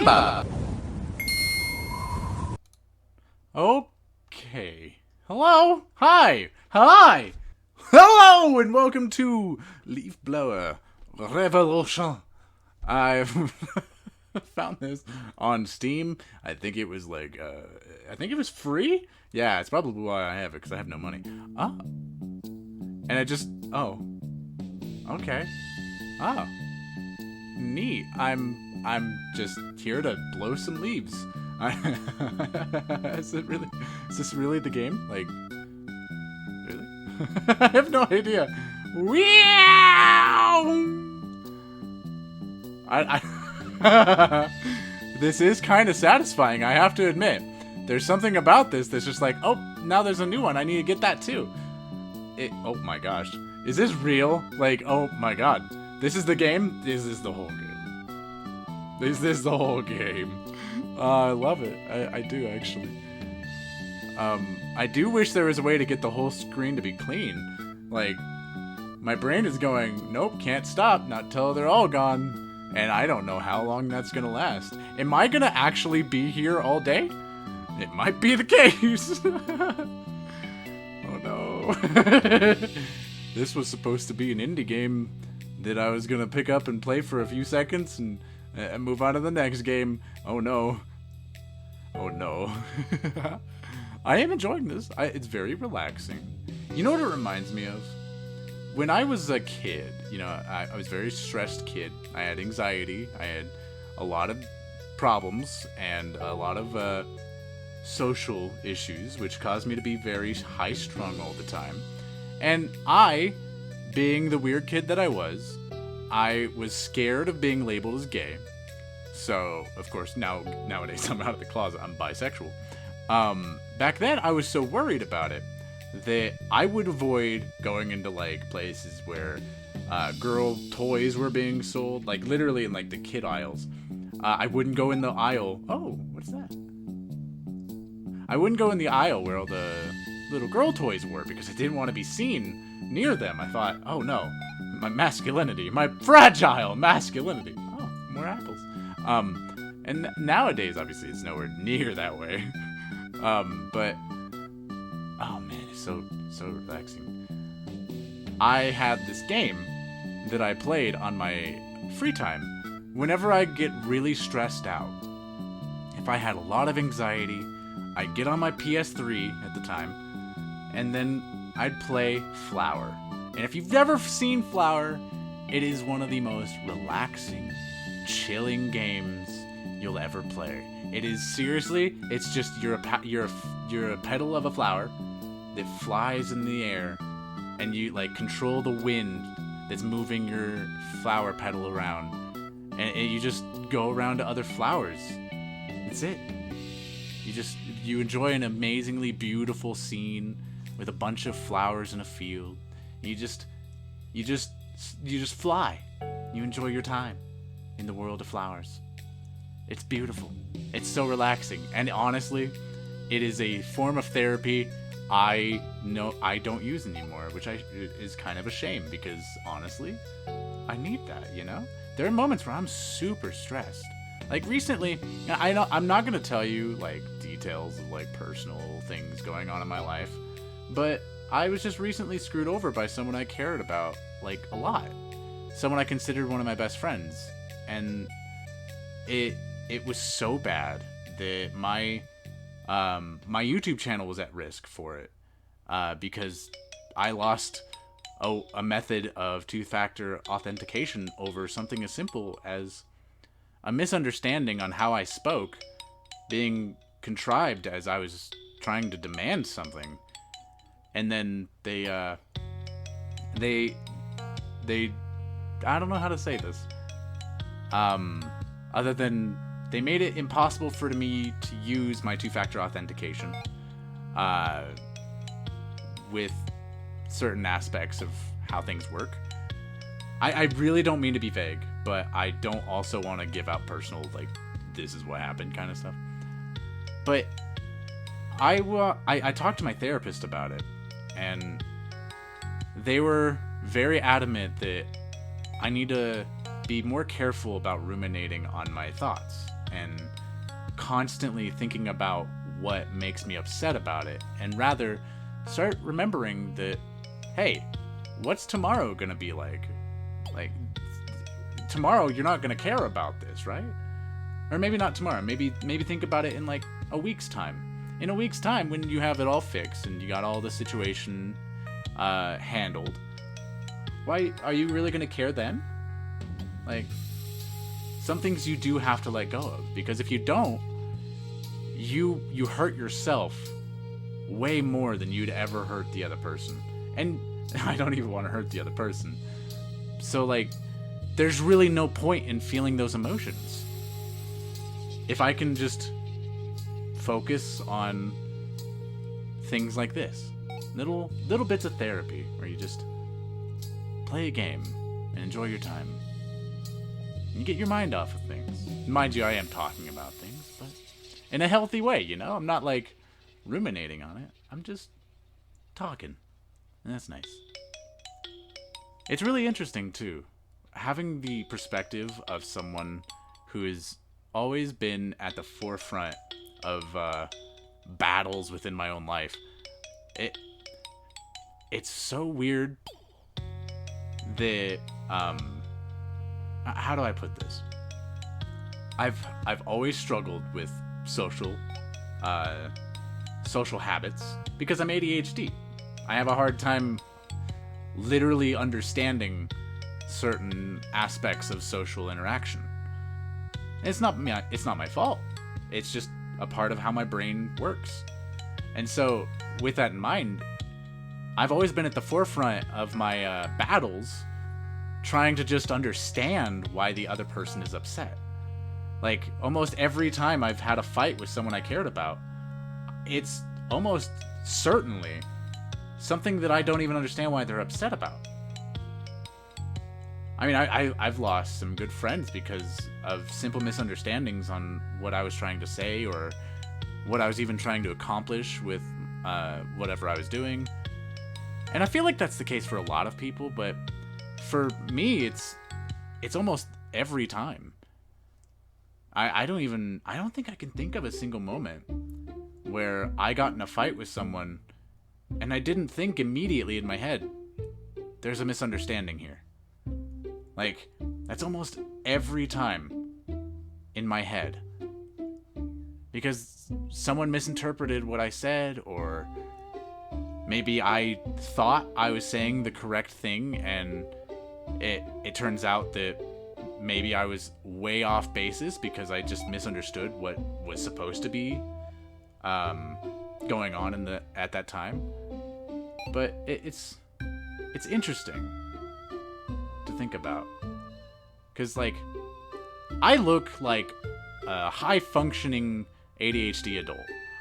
Simba. Okay. Hello? Hi! Hi! Hello, and welcome to Leaf Blower Revolution. I've found this on Steam. I think it was like, I think it was free? Yeah, it's probably why I have it, because I have no money. Oh. And I just, oh. Okay. Oh. Neat. I'm just here to blow some leaves. Is this really the game? Like, really? I have no idea. This is kind of satisfying, I have to admit. There's something about this that's just like, oh, now there's a new one. I need to get that too. Oh my gosh. Is this real? Like, oh my god. This is the game? This is the whole game. Is this the whole game? I love it. I do, actually. I do wish there was a way to get the whole screen to be clean. Like, my brain is going, nope, can't stop, not till they're all gone. And I don't know how long that's gonna last. Am I gonna actually be here all day? It might be the case. Oh no. This was supposed to be an indie game that I was gonna pick up and play for a few seconds and move on to the next game. Oh no. Oh no. I am enjoying this. It's very relaxing. You know what it reminds me of? When I was a kid, you know, I was a very stressed kid. I had anxiety. I had a lot of problems and a lot of social issues, which caused me to be very high-strung all the time. And I, being the weird kid that I was scared of being labeled as gay. So, of course, nowadays I'm out of the closet. I'm bisexual. Back then, I was so worried about it that I would avoid going into, like, places where girl toys were being sold. Like, literally in, like, the kid aisles. I wouldn't go in the aisle. Oh, what's that? I wouldn't go in the aisle where all the little girl toys were because I didn't want to be seen near them. I thought, oh no, my masculinity, my fragile masculinity. Oh, more apples. And nowadays, obviously, it's nowhere near that way. But, oh man, it's so relaxing. I had this game that I played on my free time whenever I get really stressed out. If I had a lot of anxiety, I'd get on my PS3 at the time, and then I'd play Flower. And if you've never seen Flower, it is one of the most relaxing, chilling games you'll ever play. It is seriously, it's just you're a petal of a flower that flies in the air, and you like control the wind that's moving your flower petal around, and you just go around to other flowers. That's it. You enjoy an amazingly beautiful scene with a bunch of flowers in a field. You just fly. You enjoy your time in the world of flowers. It's beautiful. It's so relaxing. And honestly, it is a form of therapy I don't use anymore, which is kind of a shame because honestly, I need that, you know? There are moments where I'm super stressed. Like recently, I'm not gonna tell you like details of like personal things going on in my life, but I was just recently screwed over by someone I cared about like a lot. Someone I considered one of my best friends, and it was so bad that my YouTube channel was at risk for it because I lost a method of two-factor authentication over something as simple as a misunderstanding on how I spoke being contrived as I was trying to demand something. And then they I don't know how to say this. Other than they made it impossible for me to use my two-factor authentication with certain aspects of how things work. I really don't mean to be vague, but I don't also want to give out personal, like, this is what happened kind of stuff. But I talked to my therapist about it, and they were very adamant that I need to be more careful about ruminating on my thoughts. and constantly thinking about what makes me upset about it, and rather start remembering that, hey, what's tomorrow gonna be like? Like, tomorrow you're not gonna care about this, right? Or maybe not tomorrow. Maybe think about it in like a week's time. In a week's time, when you have it all fixed and you got all the situation handled, why are you really gonna care then? Like, some things you do have to let go of, because if you don't, you hurt yourself way more than you'd ever hurt the other person. And I don't even want to hurt the other person. So, like, there's really no point in feeling those emotions. If I can just focus on things like this, little bits of therapy where you just play a game and enjoy your time. You get your mind off of things. Mind you, I am talking about things, but in a healthy way, you know? I'm not, like, ruminating on it. I'm just talking. And that's nice. It's really interesting, too. Having the perspective of someone who has always been at the forefront of battles within my own life. It's so weird that... how do I put this? I've always struggled with social habits because I'm ADHD. I have a hard time literally understanding certain aspects of social interaction. It's not my fault. It's just a part of how my brain works. And so, with that in mind, I've always been at the forefront of my battles, trying to just understand why the other person is upset. Like, almost every time I've had a fight with someone I cared about, it's almost certainly something that I don't even understand why they're upset about. I mean, I've lost some good friends because of simple misunderstandings on what I was trying to say or what I was even trying to accomplish with whatever I was doing. And I feel like that's the case for a lot of people, but for me, it's almost every time. I don't think I can think of a single moment where I got in a fight with someone and I didn't think immediately in my head, there's a misunderstanding here. Like, that's almost every time in my head. Because someone misinterpreted what I said, or maybe I thought I was saying the correct thing and it turns out that maybe I was way off basis because I just misunderstood what was supposed to be going on at that time. But it's interesting to think about, because, like, I look like a high functioning ADHD adult.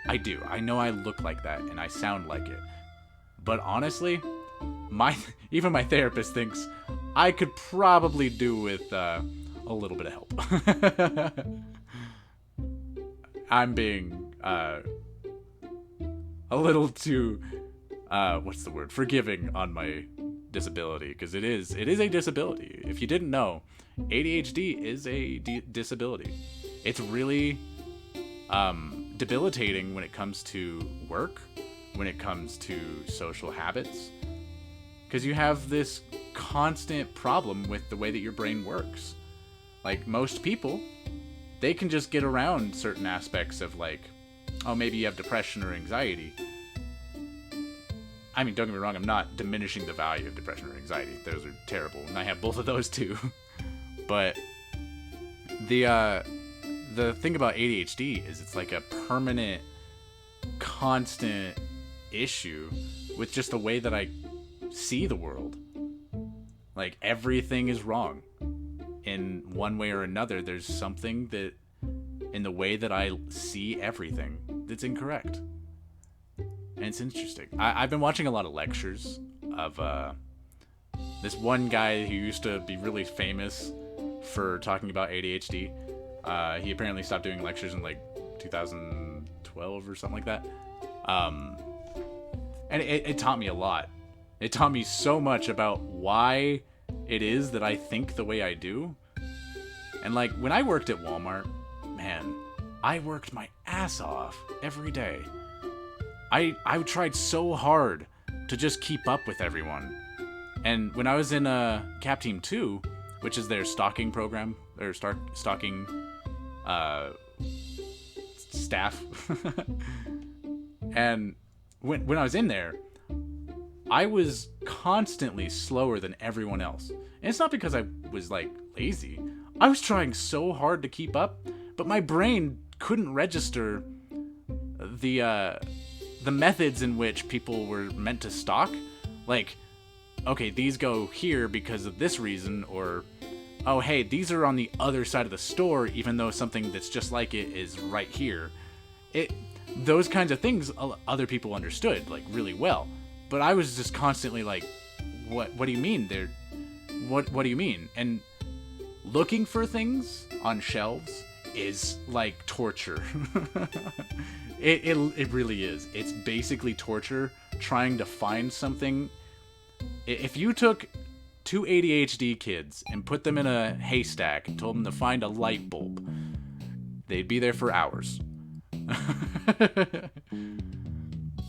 I do. I know I look like that and I sound like it. But honestly, even my therapist thinks I could probably do with a little bit of help. I'm being a little too forgiving on my disability, because it is a disability. If you didn't know, ADHD is a disability. It's really debilitating when it comes to work, when it comes to social habits, because you have this constant problem with the way that your brain works. Like, most people, they can just get around certain aspects of, like, oh, maybe you have depression or anxiety. I mean, don't get me wrong, I'm not diminishing the value of depression or anxiety. Those are terrible, and I have both of those too. But the thing about ADHD is it's like a permanent, constant issue with just the way that I see the world. Like, everything is wrong. In one way or another, there's something that, in the way that I see everything, that's incorrect. And it's interesting. I've been watching a lot of lectures of this one guy who used to be really famous for talking about ADHD. He apparently stopped doing lectures in, like, 2012 or something like that. And it taught me a lot. It taught me so much about why it is that I think the way I do. And, like, when I worked at Walmart, man, man, I worked my ass off every day. I tried so hard to just keep up with everyone. And when I was in Cap Team 2, which is their stalking program, or stalking staff, and when I was in there, I was constantly slower than everyone else. And it's not because I was, like, lazy. I was trying so hard to keep up, but my brain couldn't register the methods in which people were meant to stalk. Like, okay, these go here because of this reason, or, oh, hey, these are on the other side of the store, even though something that's just like it is right here. Those kinds of things other people understood, like, really well. But I was just constantly like, what do you mean? What do you mean? And looking for things on shelves is like torture. It really is. It's basically torture trying to find something. If you took 2 ADHD kids and put them in a haystack and told them to find a light bulb, they'd be there for hours.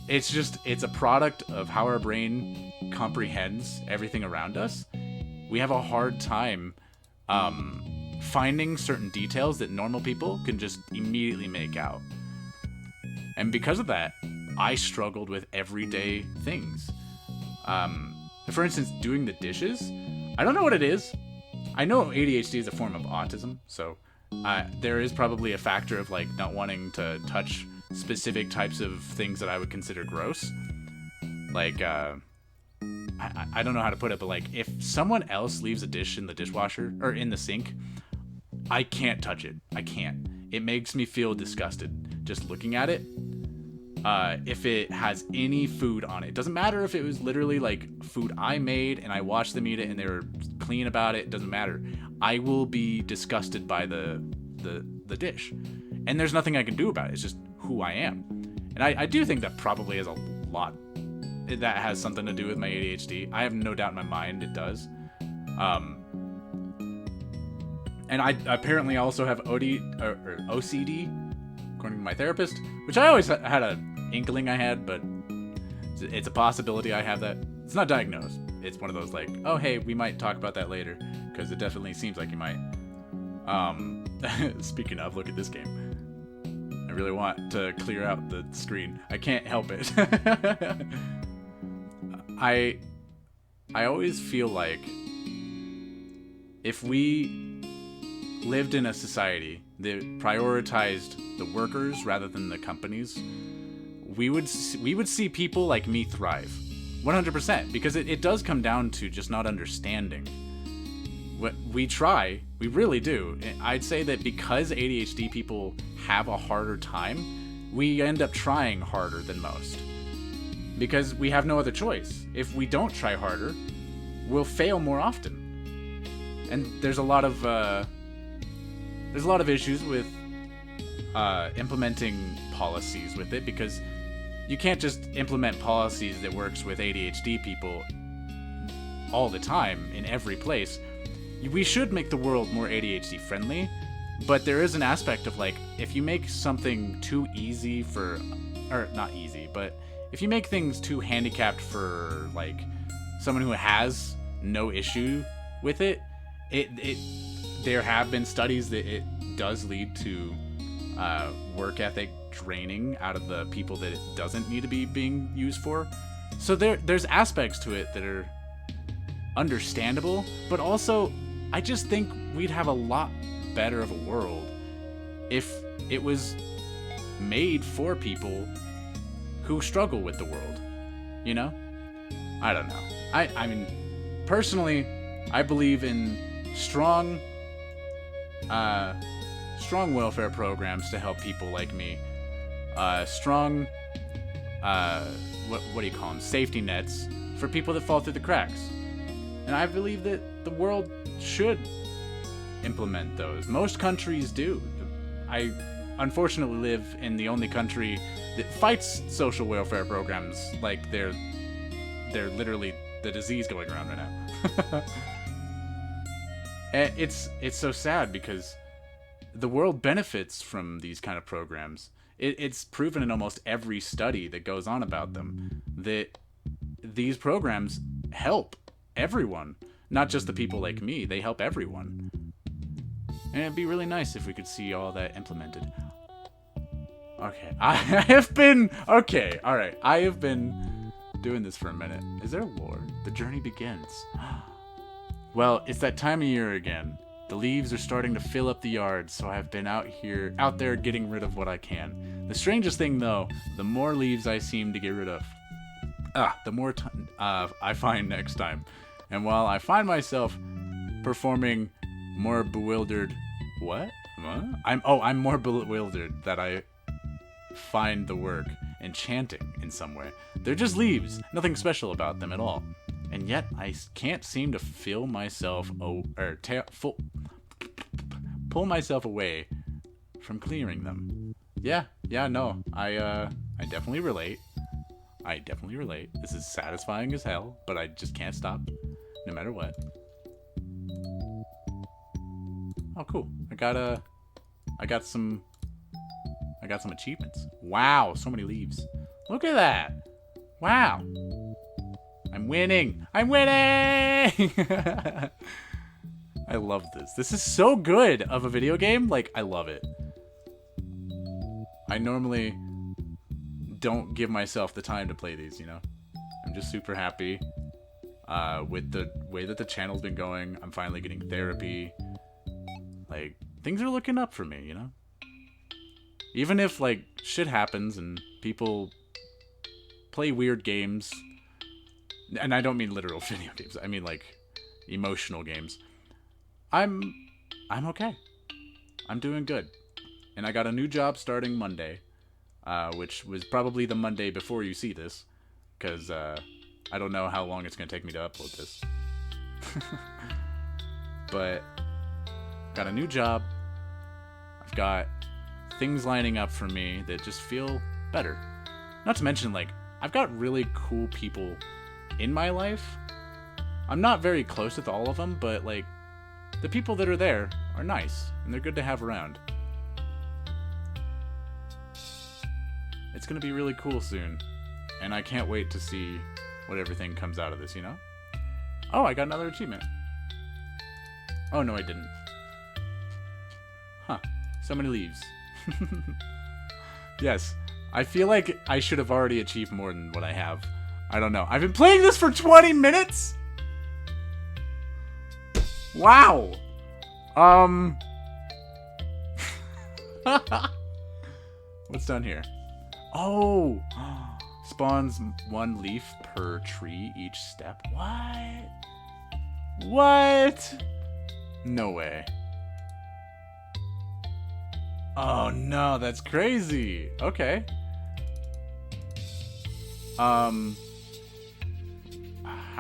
It's a product of how our brain comprehends everything around us. We have a hard time finding certain details that normal people can just immediately make out. And because of that, I struggled with everyday things. For instance, doing the dishes. I don't know what it is. I know ADHD is a form of autism, so there is probably a factor of, like, not wanting to touch specific types of things that I would consider gross. Like, I don't know how to put it, but, like, if someone else leaves a dish in the dishwasher, or in the sink, I can't touch it. I can't. It makes me feel disgusted just looking at it. If it has any food on it. It doesn't matter if it was literally, like, food I made and I watched them eat it and they were clean about it. It doesn't matter. I will be disgusted by the dish. And there's nothing I can do about it. It's just who I am. And I do think that probably has a lot. That has something to do with my ADHD. I have no doubt in my mind it does. And I apparently also have OCD, according to my therapist, which I always had an inkling I had, but it's a possibility I have that. It's not diagnosed. It's one of those, like, oh, hey, we might talk about that later, because it definitely seems like you might. Speaking of, look at this game. I really want to clear out the screen. I can't help it. I always feel like if we lived in a society that prioritized the workers rather than the companies, we would see people like me thrive 100%, because it does come down to just not understanding. What we try, we really do. I'd say that because ADHD people have a harder time, we end up trying harder than most, because we have no other choice. If we don't try harder, we'll fail more often. And there's a lot of issues with implementing policies with it, because you can't just implement policies that works with ADHD people all the time in every place. We should make the world more ADHD friendly, but there is an aspect of, like, if you make something too easy or not easy, but if you make things too handicapped for, like, someone who has no issue with it, there have been studies that it does lead to work ethic draining out of the people that it doesn't need to be being used for. So there's aspects to it that are understandable, but also I just think we'd have a lot better of a world if it was made for people who struggle with the world, you know? I don't know. I mean, personally, I believe in strong welfare programs to help people like me. Strong, what do you call them? Safety nets for people that fall through the cracks. And I believe that the world should implement those. Most countries do. I unfortunately live in the only country that fights social welfare programs like they're literally the disease going around right now. And it's so sad because the world benefits from these kind of programs. It's proven in almost every study that goes on about them that these programs help everyone, not just the people like me. They help everyone. And it'd be really nice if we could see all that implemented. Okay, I have been... Okay, alright. I have been doing this for a minute. Is there lore? The journey begins. Well, it's that time of year again. The leaves are starting to fill up the yard, so I've been out there getting rid of what I can. The strangest thing, though, the more leaves I seem to get rid of, the more I find next time. And while I find myself performing more bewildered... What? I'm more bewildered that I find the work enchanting in some way. They're just leaves, nothing special about them at all. And yet I can't seem to feel myself pull myself away from clearing them. Yeah, no. I definitely relate. This is satisfying as hell, but I just can't stop no matter what. Oh, cool. I got some achievements. Wow, so many leaves. Look at that. Wow. I'm winning. I love this. This is so good of a video game. Like, I love it. I normally don't give myself the time to play these, you know? I'm just super happy with the way that the channel's been going. I'm finally getting therapy. Like, things are looking up for me, you know? Even if, like, shit happens and people play weird games, and I don't mean literal video games, I mean, like, emotional games, I'm okay. I'm doing good. And I got a new job starting Monday, which was probably the Monday before you see this, because I don't know how long it's going to take me to upload this. But got a new job. I've got things lining up for me that just feel better. Not to mention, like, I've got really cool people in my life. I'm not very close with all of them, but, like, the people that are there are nice, and they're good to have around. It's gonna be really cool soon, and I can't wait to see what everything comes out of this, you know? Oh, I got another achievement. Oh, no, I didn't. Huh. So many leaves. Yes. I feel like I should have already achieved more than what I have. I don't know. I've been playing this for 20 minutes? Wow. What's down here? Oh. Spawns 1 leaf per tree each step. What? What? No way. Oh no, that's crazy. Okay. How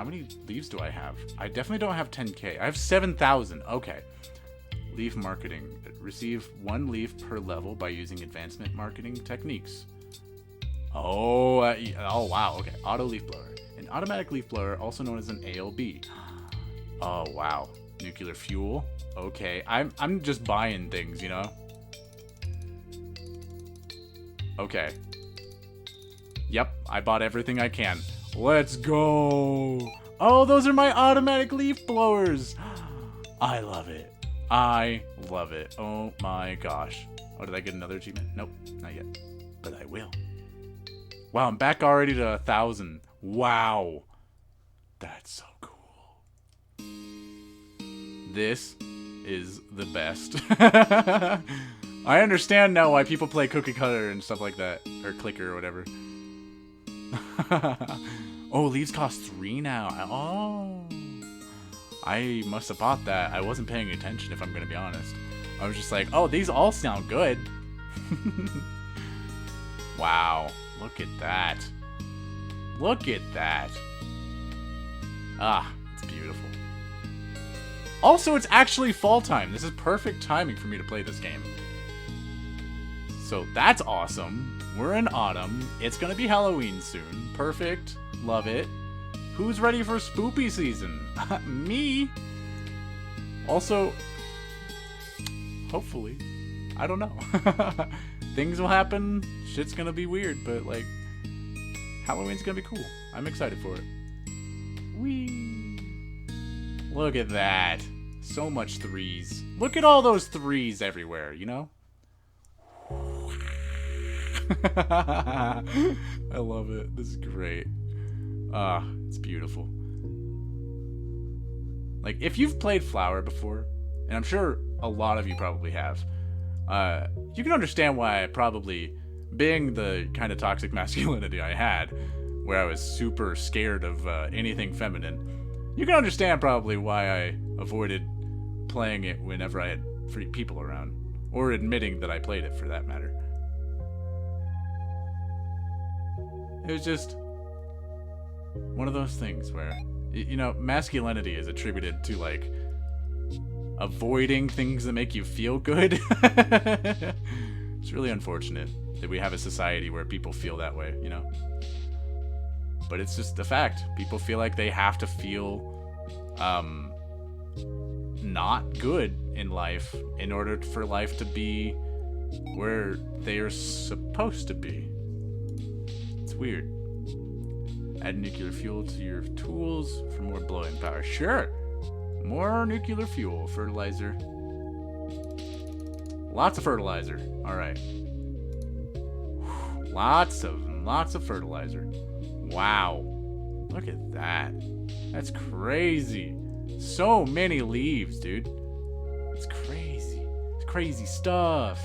many leaves do I have? I definitely don't have 10k. I have 7,000. Okay. Leaf marketing. Receive 1 leaf per level by using advancement marketing techniques. Oh, oh wow. Okay. Auto leaf blower. An automatic leaf blower, also known as an ALB. Oh wow. Nuclear fuel. Okay. I'm just buying things, you know. Okay. Yep, I bought everything I can. Let's go. Oh, those are my automatic leaf blowers. I love it. I love it. Oh my gosh. Oh, did I get another achievement? Nope, not yet. But I will. Wow, I'm back already to 1,000. Wow. That's so cool. This is the best. I understand now why people play cookie cutter and stuff like that. Or clicker or whatever. Oh, leaves cost 3 now. Oh. I must have bought that. I wasn't paying attention, if I'm going to be honest. I was just like, oh, these all sound good. Wow. Look at that. Look at that. Ah, it's beautiful. Also, it's actually fall time. This is perfect timing for me to play this game. So that's awesome. We're in autumn. It's gonna be Halloween soon. Perfect. Love it. Who's ready for spoopy season? Me. Also, hopefully, I don't know. Things will happen. Shit's gonna be weird, but like, Halloween's gonna be cool. I'm excited for it. Whee! Look at that. So much threes. Look at all those threes everywhere, you know? I love it. This is great. Ah, it's beautiful. Like, if you've played Flower before, and I'm sure a lot of you probably have, you can understand why I probably, being the kind of toxic masculinity I had, where I was super scared of anything feminine, you can understand probably why I avoided playing it whenever I had free people around, or admitting that I played it for that matter. It was just one of those things where, you know, masculinity is attributed to, like, avoiding things that make you feel good. It's really unfortunate that we have a society where people feel that way, you know? But it's just a fact. People feel like they have to feel not good in life in order for life to be where they are supposed to be. It's weird. Add nuclear fuel to your tools for more blowing power. Sure. More nuclear fuel. Fertilizer. Lots of fertilizer. Alright. Lots of fertilizer. Wow. Look at that. That's crazy. So many leaves, dude. It's crazy. It's crazy stuff.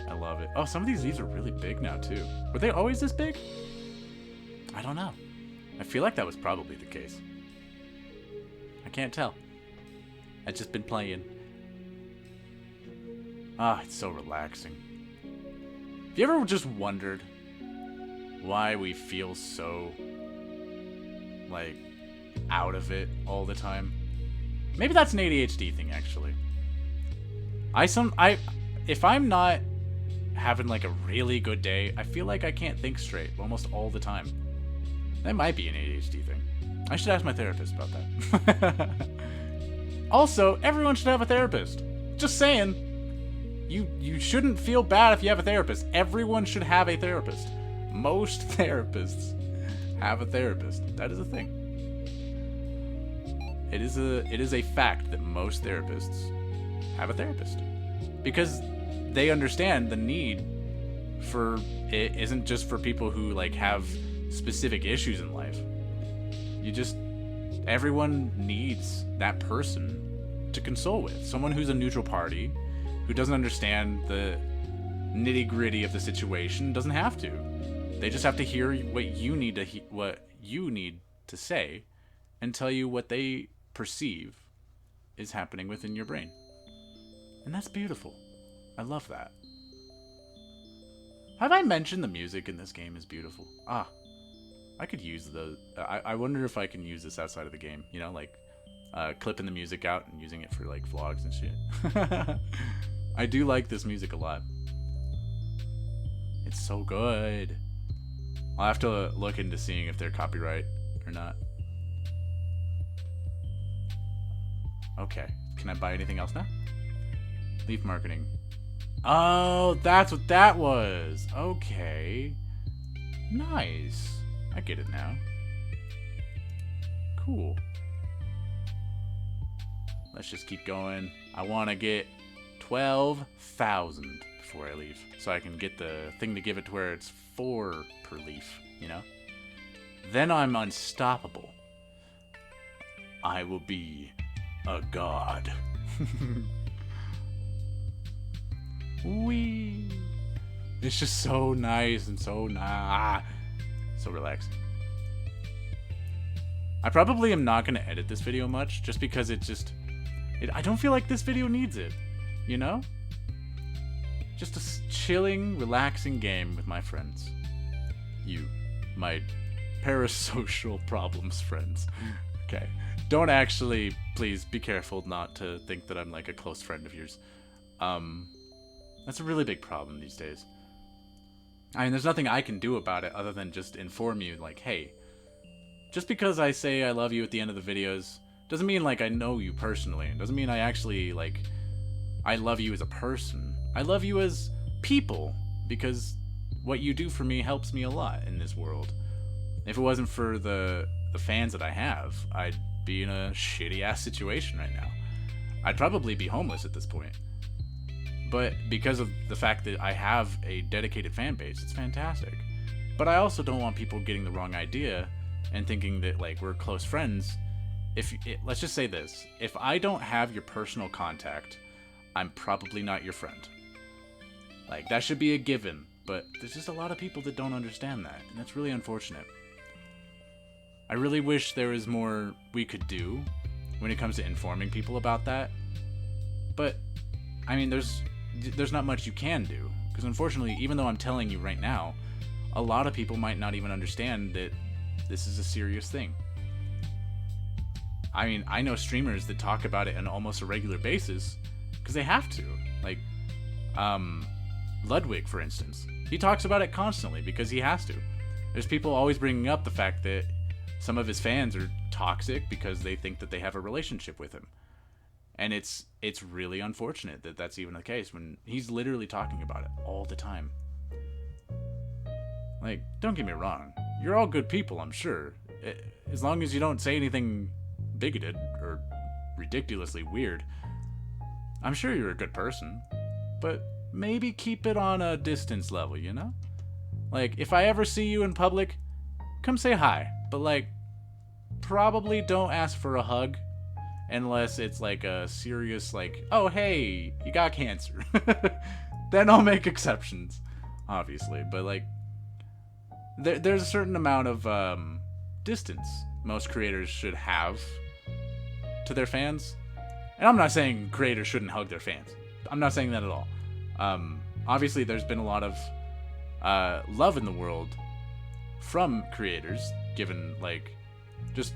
I love it. Oh, some of these leaves are really big now, too. Were they always this big? I don't know. I feel like that was probably the case. I can't tell. I've just been playing. Ah, it's so relaxing. Have you ever just wondered why we feel so, like, out of it all the time? Maybe that's an ADHD thing, actually. If I'm not having, like, a really good day, I feel like I can't think straight almost all the time. That might be an ADHD thing. I should ask my therapist about that. Also, everyone should have a therapist. Just saying. You shouldn't feel bad if you have a therapist. Everyone should have a therapist. Most therapists have a therapist. That is a thing. It is a fact that most therapists have a therapist. Because they understand the need for it isn't just for people who, like, have specific issues in life. Everyone needs that person to console with. Someone who's a neutral party, who doesn't understand the nitty-gritty of the situation, doesn't have to. They just have to hear what you need to say and tell you what they perceive is happening within your brain. And that's beautiful. I love that. Have I mentioned the music in this game is beautiful? Ah, I could use I wonder if I can use this outside of the game. You know, like clipping the music out and using it for, like, vlogs and shit. I do like this music a lot. It's so good. I'll have to look into seeing if they're copyright or not. Okay. Can I buy anything else now? Leaf marketing. Oh, that's what that was. Okay. Nice. I get it now. Cool. Let's just keep going. I want to get 12,000 before I leave, so I can get the thing to give it to where it's 4 per leaf, you know? Then I'm unstoppable. I will be a god. Wee. It's just so nice and so so relaxing. I probably am not going to edit this video much, just because I don't feel like this video needs it, you know? Just a chilling, relaxing game with my friends. You, my parasocial problems friends. Okay. Don't actually, please be careful not to think that I'm like a close friend of yours. That's a really big problem these days. I mean, there's nothing I can do about it other than just inform you, like, hey, just because I say I love you at the end of the videos doesn't mean, like, I know you personally. It doesn't mean I actually, like, I love you as a person. I love you as people, because what you do for me helps me a lot in this world. If it wasn't for the fans that I have, I'd be in a shitty ass situation right now. I'd probably be homeless at this point. But because of the fact that I have a dedicated fan base, it's fantastic. But I also don't want people getting the wrong idea and thinking that, like, we're close friends. Let's just say this. If I don't have your personal contact, I'm probably not your friend. Like, that should be a given. But there's just a lot of people that don't understand that, and that's really unfortunate. I really wish there was more we could do when it comes to informing people about that. But, I mean, there's not much you can do. Because unfortunately, even though I'm telling you right now, a lot of people might not even understand that this is a serious thing. I mean, I know streamers that talk about it on almost a regular basis because they have to. Like, Ludwig, for instance. He talks about it constantly because he has to. There's people always bringing up the fact that some of his fans are toxic because they think that they have a relationship with him. And it's really unfortunate that that's even the case when he's literally talking about it all the time. Like, don't get me wrong. You're all good people, I'm sure. As long as you don't say anything bigoted or ridiculously weird, I'm sure you're a good person. But maybe keep it on a distance level, you know? Like, if I ever see you in public, come say hi. But, like, probably don't ask for a hug unless it's, like, a serious, like, oh, hey, you got cancer. Then I'll make exceptions, obviously. But, like, there's a certain amount of distance most creators should have to their fans. And I'm not saying creators shouldn't hug their fans. I'm not saying that at all. Obviously, there's been a lot of love in the world from creators, given, like, just,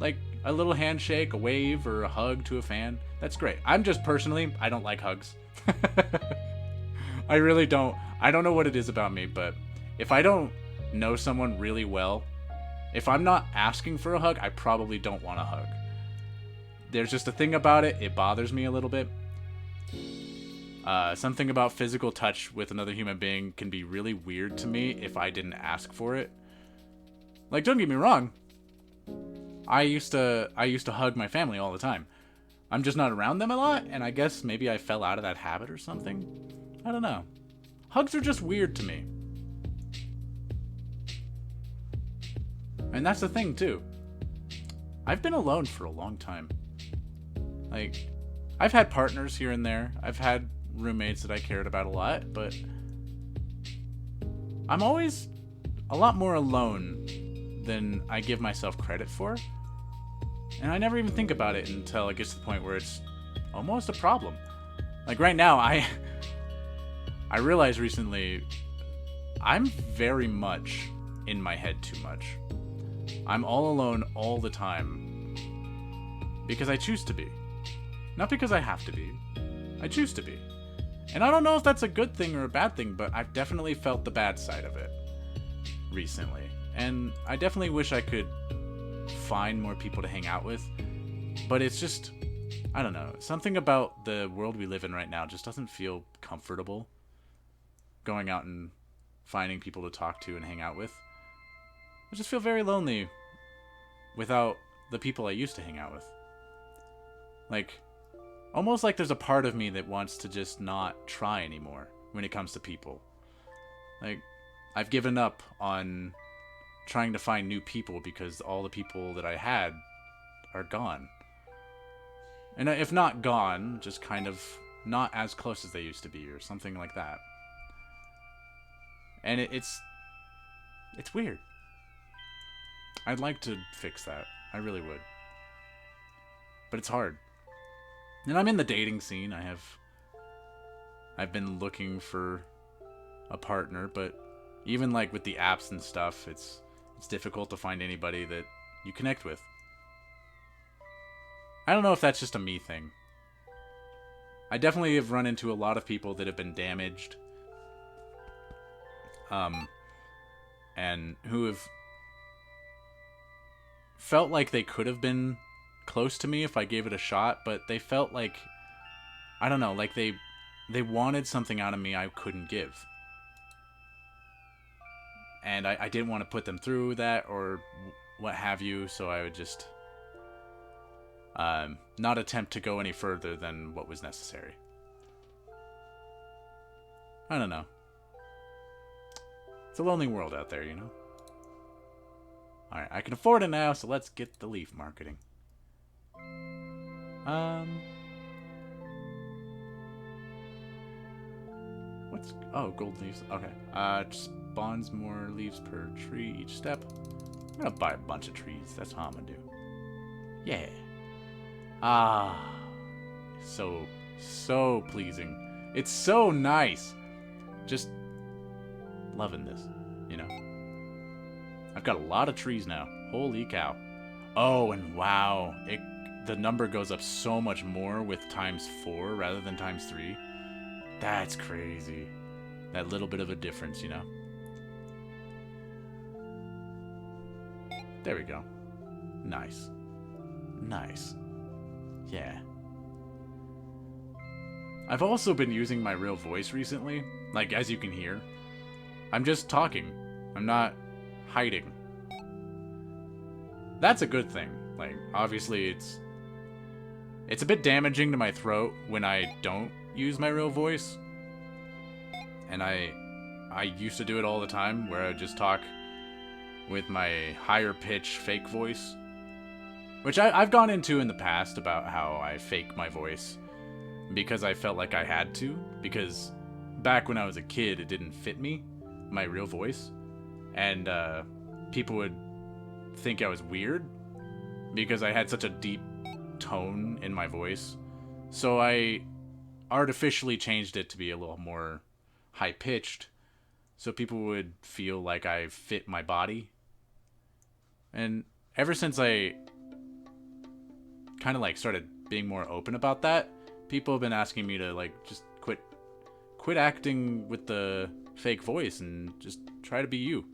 like, a little handshake, a wave, or a hug to a fan. That's great. I'm just personally, I don't like hugs. I really don't. I don't know what it is about me, but if I don't know someone really well, if I'm not asking for a hug, I probably don't want a hug. There's just a thing about it. It bothers me a little bit. Something about physical touch with another human being can be really weird to me if I didn't ask for it. Like, don't get me wrong. I used to hug my family all the time. I'm just not around them a lot, and I guess maybe I fell out of that habit or something. I don't know. Hugs are just weird to me. And that's the thing, too. I've been alone for a long time. Like, I've had partners here and there. I've had roommates that I cared about a lot, but I'm always a lot more alone than I give myself credit for. And I never even think about it until it gets to the point where it's almost a problem. Like right now, I realized recently I'm very much in my head too much. I'm all alone all the time because I choose to be. Not because I have to be. I choose to be. And I don't know if that's a good thing or a bad thing, but I've definitely felt the bad side of it recently. And I definitely wish I could find more people to hang out with. But it's just, I don't know. Something about the world we live in right now just doesn't feel comfortable. Going out and finding people to talk to and hang out with. I just feel very lonely without the people I used to hang out with. Like, almost like there's a part of me that wants to just not try anymore when it comes to people. Like, I've given up on trying to find new people because all the people that I had are gone. And if not gone, just kind of not as close as they used to be or something like that. And it's weird. I'd like to fix that. I really would. But it's hard. And I'm in the dating scene. I've been looking for a partner, but even like with the apps and stuff, it's difficult to find anybody that you connect with. I don't know if that's just a me thing. I definitely have run into a lot of people that have been damaged. And who have felt like they could have been close to me if I gave it a shot, but they felt like I don't know, like they wanted something out of me I couldn't give. And I didn't want to put them through that or what have you, so I would just not attempt to go any further than what was necessary. I don't know. It's a lonely world out there, you know? Alright, I can afford it now, so let's get the leaf marketing. What's... Oh, gold leaves. Okay. Spawns more leaves per tree each step. I'm gonna buy a bunch of trees. That's how I'm gonna do. Yeah. Ah. So pleasing. It's so nice. Just loving this, you know? I've got a lot of trees now. Holy cow. Oh, and wow. The number goes up so much more with ×4 rather than ×3. That's crazy. That little bit of a difference, you know? There we go. Nice. Nice. Yeah. I've also been using my real voice recently. Like, as you can hear. I'm just talking. I'm not hiding. That's a good thing. Like, obviously it's a bit damaging to my throat when I don't use my real voice. And I used to do it all the time, where I would just talk with my higher pitch fake voice. Which I've gone into in the past about how I fake my voice because I felt like I had to. Because back when I was a kid, it didn't fit me, my real voice. And people would think I was weird because I had such a deep tone in my voice. So I artificially changed it to be a little more high-pitched so people would feel like I fit my body. And ever since I kind of like started being more open about that, people have been asking me to like just quit acting with the fake voice and just try to be you.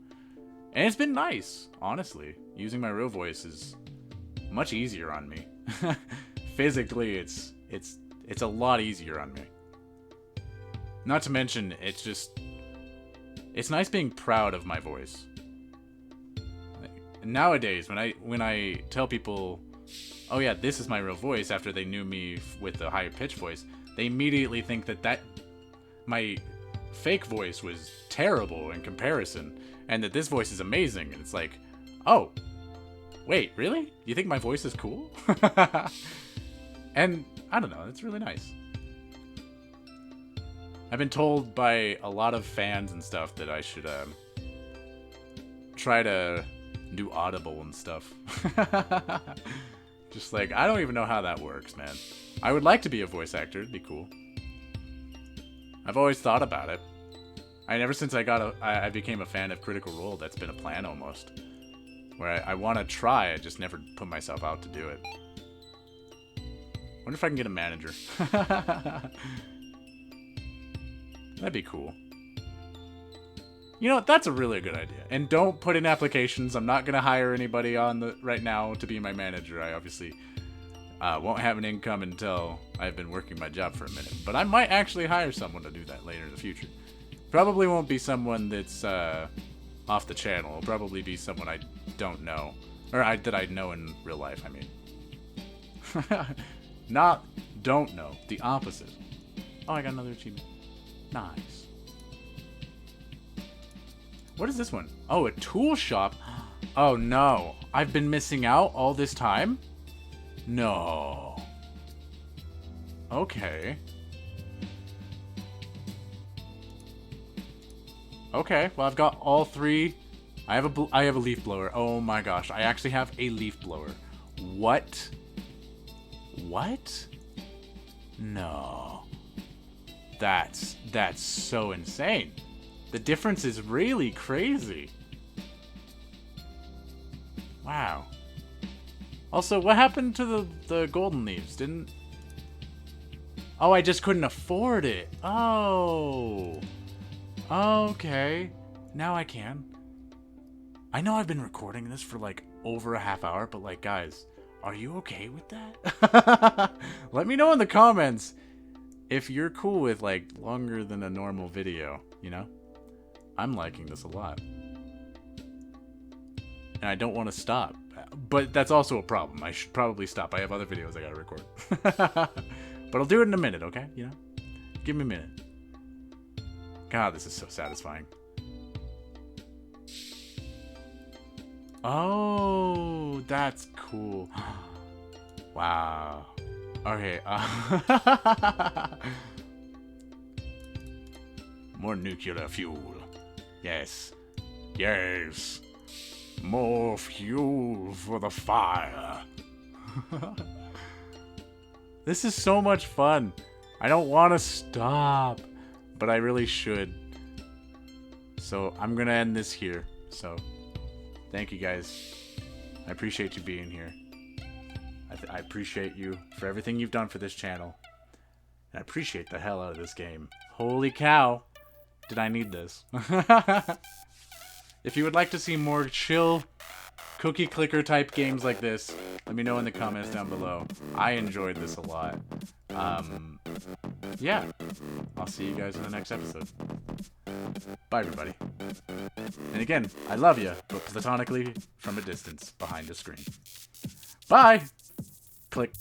And it's been nice, honestly. Using my real voice is much easier on me. Physically, it's a lot easier on me. Not to mention, it's nice being proud of my voice. Nowadays, when I tell people, oh yeah, this is my real voice, after they knew me with the higher pitch voice, they immediately think that my fake voice was terrible in comparison, and that this voice is amazing. And it's like, oh, wait, really? You think my voice is cool? And I don't know, it's really nice. I've been told by a lot of fans and stuff that I should try to do Audible and stuff. Just like, I don't even know how that works, man. I would like to be a voice actor, it'd be cool. I've always thought about it. Ever since I became a fan of Critical Role, that's been a plan almost. Where I want to try, I just never put myself out to do it. Wonder if I can get a manager. That'd be cool. You know, that's a really good idea. And don't put in applications. I'm not going to hire anybody right now to be my manager. I obviously won't have an income until I've been working my job for a minute. But I might actually hire someone to do that later in the future. Probably won't be someone that's off the channel. It'll probably be someone I don't know. Or that I know in real life, I mean. Not don't know. The opposite. Oh, I got another achievement. Nice. What is this one? Oh, a tool shop. Oh no. I've been missing out all this time? No. Okay. Okay, well I've got all three. I have a leaf blower. Oh my gosh, I actually have a leaf blower. What? What? No. That's so insane. The difference is really crazy. Wow. Also, what happened to the golden leaves? Oh, I just couldn't afford it. Oh. Okay. Now I can. I know I've been recording this for like over a half hour, but like, guys, are you okay with that? Let me know in the comments. if you're cool with like longer than a normal video, you know, I'm liking this a lot. And I don't want to stop. But that's also a problem. I should probably stop. I have other videos I gotta record. But I'll do it in a minute, okay? You know? Give me a minute. God, this is so satisfying. Oh, that's cool. Wow. Okay. More nuclear fuel. Yes. Yes. More fuel for the fire. This is so much fun. I don't want to stop, but I really should. So I'm going to end this here. So thank you guys. I appreciate you being here. I appreciate you for everything you've done for this channel. And I appreciate the hell out of this game. Holy cow. Did I need this? If you would like to see more chill, cookie clicker type games like this, let me know in the comments down below. I enjoyed this a lot. Yeah. I'll see you guys in the next episode. Bye, everybody. And again, I love you, but platonically from a distance behind a screen. Bye! Click.